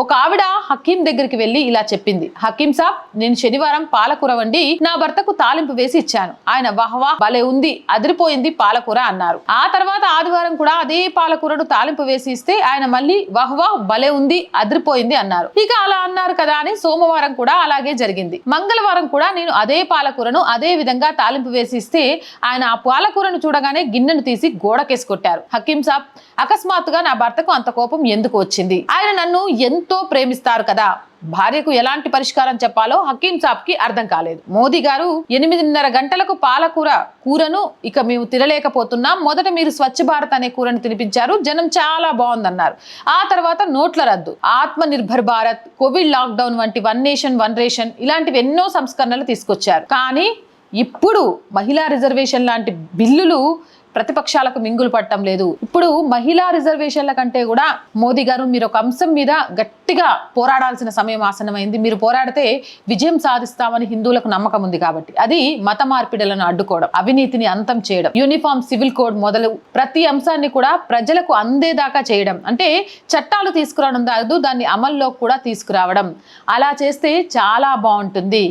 ఒక ఆవిడ హకీం దగ్గరికి వెళ్లి ఇలా చెప్పింది, హకీం సాబ్, నేను శనివారం పాలకూర వండి నా భర్తకు తాలింపు వేసి ఇచ్చాను. ఆయన వాహ్వా భలే ఉంది, అదిరిపోయింది పాలకూర అన్నారు. ఆ తర్వాత ఆదివారం కూడా అదే పాలకూరను తాలింపు వేసి ఇస్తే ఆయన మళ్ళీ వాహ్వా భలే ఉంది, అదిరిపోయింది అన్నారు. ఇక అలా అన్నారు కదా అని సోమవారం కూడా అలాగే జరిగింది. మంగళవారం కూడా నేను అదే పాలకూరను అదే విధంగా తాలింపు వేసి ఇస్తే ఆయన ఆ పాలకూరను చూడగానే గిన్నెను తీసి గోడకేసి కొట్టారు. హకీం సాబ్, అకస్మాత్తుగా నా భర్తకు అంత కోపం ఎందుకు వచ్చింది? ఆయన నన్ను ఎంతో ప్రేమిస్తారు కదా. భార్యకు ఎలాంటి పరిష్కారం చెప్పాలో హకీం సాబ్ కి అర్థం కాలేదు. మోదీ గారు 8:30 గంటలకు పాలకూర కూరను ఇక మేము తినలేకపోతున్నాం. మొదట మీరు స్వచ్ఛ భారత్ అనే కూరను తినిపించారు, జనం చాలా బాగుందన్నారు. ఆ తర్వాత నోట్ల రద్దు, ఆత్మ నిర్భర్ భారత్, కోవిడ్ లాక్డౌన్ వంటి వన్ నేషన్ వన్ రేషన్ ఇలాంటివి ఎన్నో సంస్కరణలు తీసుకొచ్చారు. కానీ ఇప్పుడు మహిళా రిజర్వేషన్ లాంటి బిల్లులు ప్రతిపక్షాలకు మింగులు పట్టడం లేదు. ఇప్పుడు మహిళా రిజర్వేషన్ల కంటే కూడా మోదీ గారు మీరు ఒక అంశం మీద గట్టిగా పోరాడాల్సిన సమయం ఆసన్నమైంది. మీరు పోరాడితే విజయం సాధిస్తామని హిందువులకు నమ్మకం ఉంది కాబట్టి, అది మత మార్పిడులను అడ్డుకోవడం, అవినీతిని అంతం చేయడం, యూనిఫామ్ సివిల్ కోడ్ మొదలు ప్రతి అంశాన్ని కూడా ప్రజలకు అందేదాకా చేయడం. అంటే చట్టాలు తీసుకురావడం కాదు, దాన్ని అమల్లో కూడా తీసుకురావడం. అలా చేస్తే చాలా బాగుంటుంది.